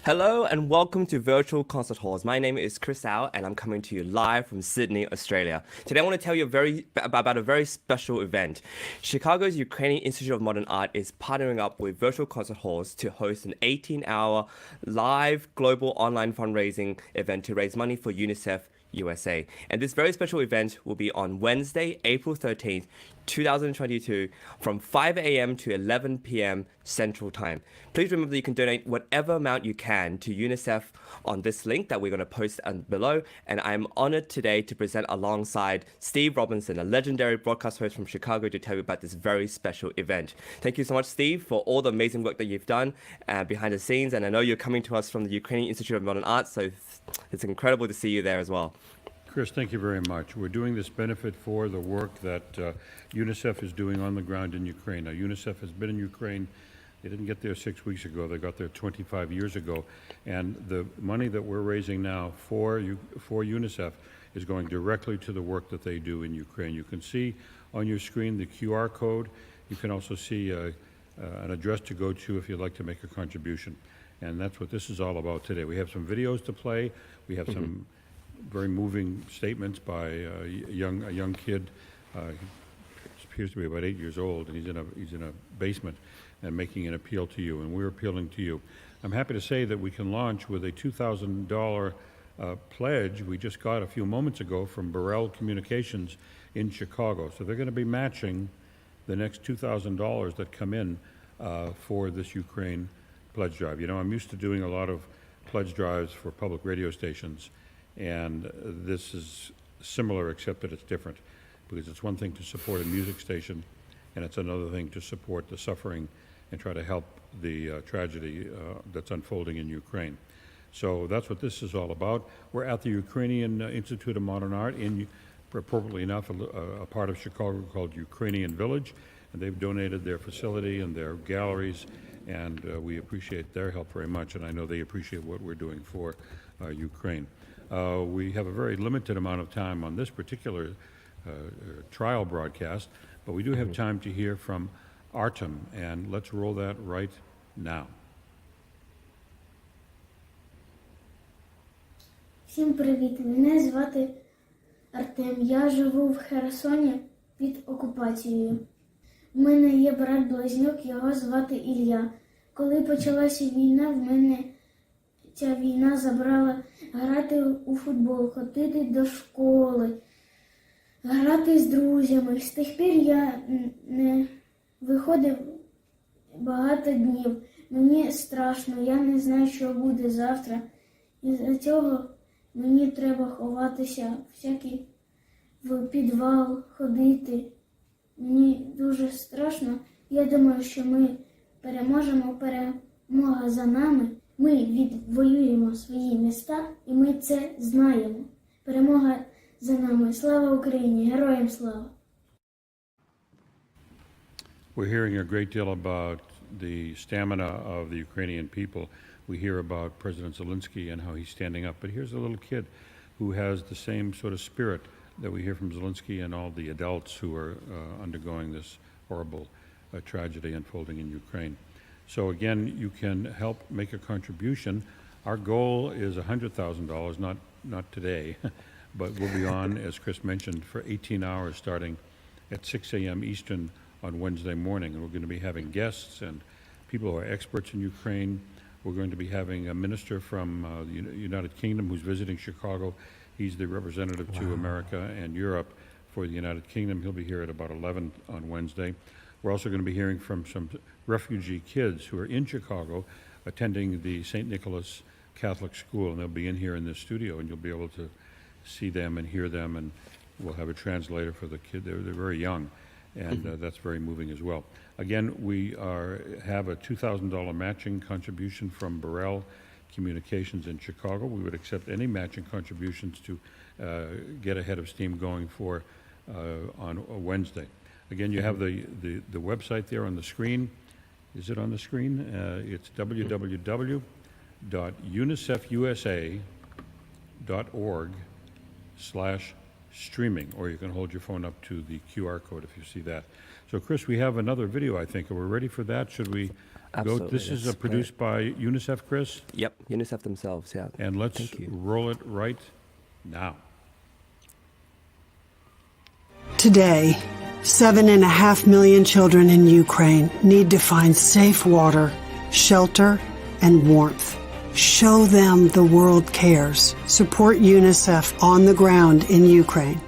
Hello and welcome to Virtual Concert Halls. My name is Chris Au and I'm coming to you live from Sydney, Australia. Today I want to tell you about a very special event. Chicago's Ukrainian Institute of Modern Art is partnering up with Virtual Concert Halls to host an 18-hour live global online fundraising event to raise money for UNICEF USA. And this very special event will be on Wednesday, April 13th, 2022 from 5 a.m. to 11 p.m. Central Time. Please remember that you can donate whatever amount you can to UNICEF on this link that we're going to post below. And I'm honored today to present alongside Steve Robinson, a legendary broadcast host from Chicago, to tell you about this very special event. Thank you so much, Steve, for all the amazing work that you've done behind the scenes. And I know you're coming to us from the Ukrainian Institute of Modern Art, so it's incredible to see you there as well. Chris, thank you very much. We're doing this benefit for the work that UNICEF is doing on the ground in Ukraine. Now, UNICEF has been in Ukraine. They didn't get there 6 weeks ago. They got there 25 years ago. And the money that we're raising now for UNICEF is going directly to the work that they do in Ukraine. You can see on your screen the QR code. You can also see an address to go to if you'd like to make a contribution. And that's what this is all about today. We have some videos to play. We have some very moving statements by a young kid. He appears to be about 8 years old, and he's in a basement and making an appeal to you, and we're appealing to you. I'm happy to say that we can launch with a $2,000 pledge we just got a few moments ago from Burrell Communications in Chicago. So they're going to be matching the next $2,000 that come in for this Ukraine pledge drive. You know, I'm used to doing a lot of pledge drives for public radio stations, and this is similar except that it's different, because it's one thing to support a music station and it's another thing to support the suffering and try to help the tragedy that's unfolding in Ukraine. So that's what this is all about. We're at the Ukrainian Institute of Modern Art in, appropriately enough, a part of Chicago called Ukrainian Village, and they've donated their facility and their galleries, and we appreciate their help very much, and I know they appreciate what we're doing for Ukraine. We have a very limited amount of time on this particular trial broadcast, but we do have time to hear from Artem, and let's roll that right now. Всім привіт! Мене звати Артем. Я живу в Херсоні під окупацією. У мене є брат-близнюк, його звати Ілля. Коли почалася війна, в мене ця війна забрала грати у футбол, ходити до школи, грати з друзями. З тих пір я не виходив багато днів. Мені страшно, я не знаю, що буде завтра. Із-за цього мені треба ховатися в підвал, ходити. Мені дуже страшно. Я думаю, що ми переможемо, перемога за нами. Ми відвоюємо свої міста, і ми це знаємо. Перемога за нами. Слава Україні! Героям слава! We're hearing a great deal about the stamina of the Ukrainian people. We hear about President Zelensky and how he's standing up. But here's a little kid who has the same sort of spirit that we hear from Zelensky and all the adults who are undergoing this horrible tragedy unfolding in Ukraine. So again, you can help make a contribution. Our goal is $100,000, not today, but we'll be on, as Chris mentioned, for 18 hours starting at 6 a.m. Eastern on Wednesday morning. And we're going to be having guests and people who are experts in Ukraine. We're going to be having a minister from the United Kingdom who's visiting Chicago. He's the representative to America and Europe for the United Kingdom. He'll be here at about 11 on Wednesday. We're also going to be hearing from some refugee kids who are in Chicago attending the St. Nicholas Catholic School, and they'll be in here in this studio, and you'll be able to see them and hear them, and we'll have a translator for the kid. They're very young, and that's very moving as well. Again, we have a $2,000 matching contribution from Burrell Communications in Chicago. We would accept any matching contributions to get ahead of steam going for on Wednesday. Again, you have the website there on the screen. Is it on the screen? It's www.unicefusa.org/streaming, or you can hold your phone up to the QR code if you see that. So, Chris, we have another video, I think. Are we ready for that? Should we Absolutely. This is that's produced by UNICEF, Chris, great. Yep, UNICEF themselves, yeah. and let's Thank you. roll it right now. Today, 7.5 million children in Ukraine need to find safe water, shelter, and warmth. Show them the world cares. Support UNICEF on the ground in Ukraine.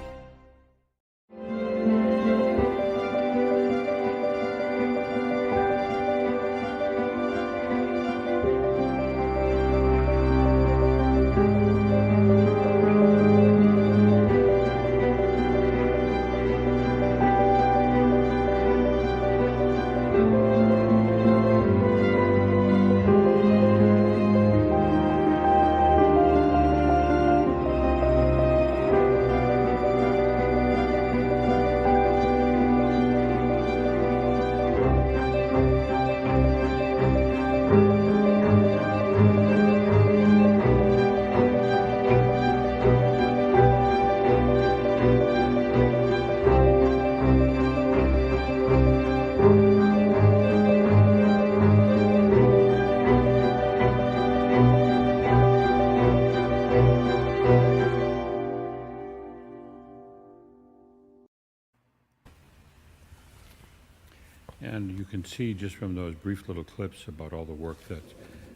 And you can see just from those brief little clips about all the work that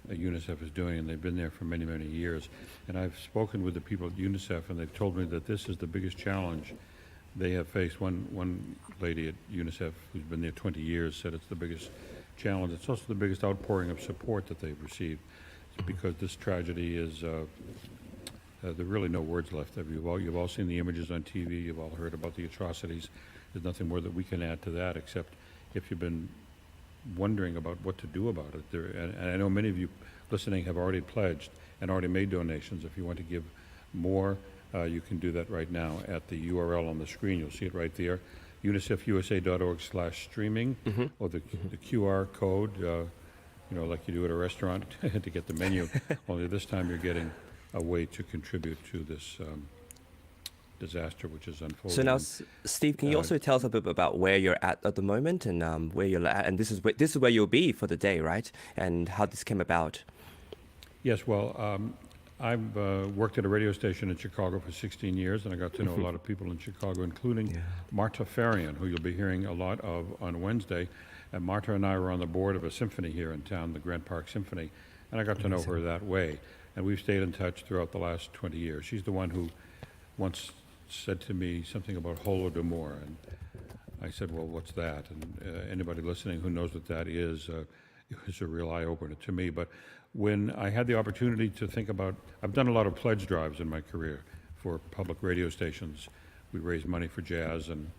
UNICEF is doing, and they've been there for many, many years. And I've spoken with the people at UNICEF, and they've told me that this is the biggest challenge they have faced. One lady at UNICEF who's been there 20 years said it's the biggest challenge. It's also the biggest outpouring of support that they've received, because this tragedy is, there are really no words left. You've all seen the images on TV. You've all heard about the atrocities. There's nothing more that we can add to that, except if you've been wondering about what to do about it. And I know many of you listening have already pledged and already made donations. If you want to give more, you can do that right now at the URL on the screen. You'll see it right there, unicefusa.org/streaming, or the QR code, like you do at a restaurant to get the menu. Only this time you're getting a way to contribute to this disaster which is unfolding. So now, Steve, can you also tell us a bit about where you're at the moment, and where you're at, and this is where you'll be for the day, right? And how this came about. Yes, well, I've worked at a radio station in Chicago for 16 years, and I got to know a lot of people in Chicago, including Marta Farian, who you'll be hearing a lot of on Wednesday. And Marta and I were on the board of a symphony here in town, the Grant Park Symphony, and I got to know her that way. And we've stayed in touch throughout the last 20 years. She's the one who once said to me something about Holodomor, and I said, well, what's that? And anybody listening who knows what that is, it was a real eye-opener to me. But when I had the opportunity to think about, I've done a lot of pledge drives in my career for public radio stations. We raise money for jazz and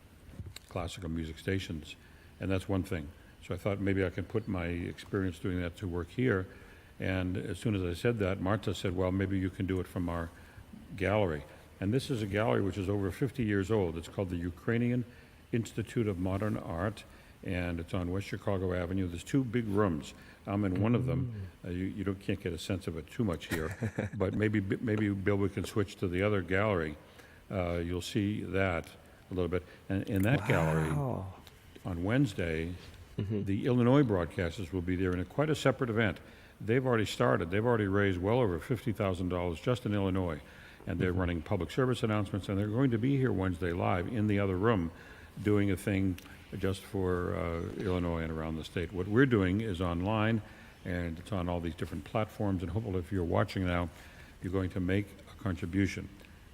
classical music stations, and that's one thing. So I thought maybe I could put my experience doing that to work here. And as soon as I said that, Marta said, well, maybe you can do it from our gallery. And this is a gallery which is over 50 years old. It's called the Ukrainian Institute of Modern Art, and it's on West Chicago Avenue. There's two big rooms. I'm in one of them. You can't get a sense of it too much here, but maybe, Bill, we can switch to the other gallery. You'll see that a little bit. And in that gallery, on Wednesday, the Illinois broadcasters will be there in quite a separate event. They've already started. They've already raised well over $50,000 just in Illinois. And they're running public service announcements, and they're going to be here Wednesday live in the other room doing a thing just for Illinois and around the state. What we're doing is online, and it's on all these different platforms, and hopefully if you're watching now, you're going to make a contribution.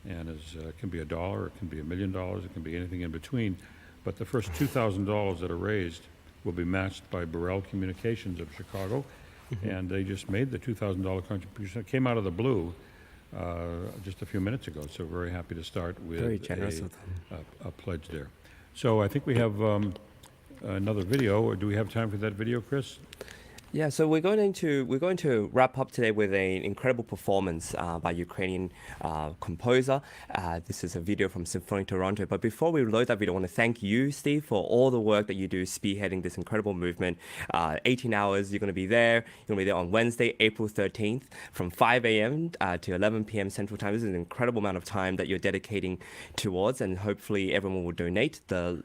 And it can be $1, it can be $1 million, it can be anything in between. But the first $2,000 that are raised will be matched by Burrell Communications of Chicago, and they just made the $2,000 contribution. It came out of the blue just a few minutes ago, so very happy to start with a pledge there. So I think we have another video. Or do we have time for that video, Chris? Yeah, so we're going to wrap up today with an incredible performance by Ukrainian composer. This is a video from Symphony Toronto. But before we load that video, I want to thank you, Steve, for all the work that you do spearheading this incredible movement. 18 hours, you're going to be there. You're going to be there on Wednesday, April 13th, from 5 a.m. To 11 p.m. Central Time. This is an incredible amount of time that you're dedicating towards, and hopefully everyone will donate. The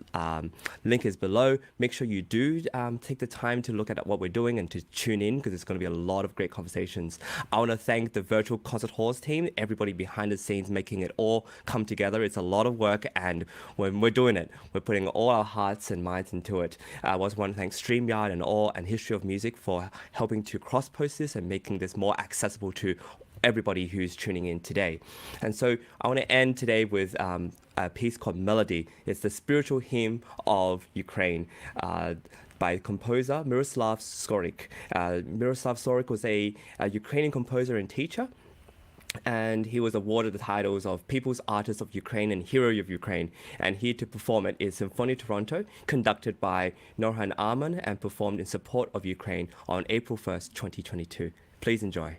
link is below. Make sure you do take the time to look at what we're doing and to tune in because it's going to be a lot of great conversations. I want to thank the virtual concert halls team, everybody behind the scenes making it all come together. It's a lot of work, and when we're doing it, we're putting all our hearts and minds into it. I also want to thank StreamYard and History of Music for helping to cross-post this and making this more accessible to everybody who's tuning in today. And so I want to end today with a piece called Melody. It's the spiritual hymn of Ukraine by composer Miroslav Skorik. Miroslav Skorik was a Ukrainian composer and teacher, and he was awarded the titles of People's Artist of Ukraine and Hero of Ukraine. And here to perform it is Symphony Toronto, conducted by Norhan Arman and performed in support of Ukraine on April 1st, 2022. Please enjoy.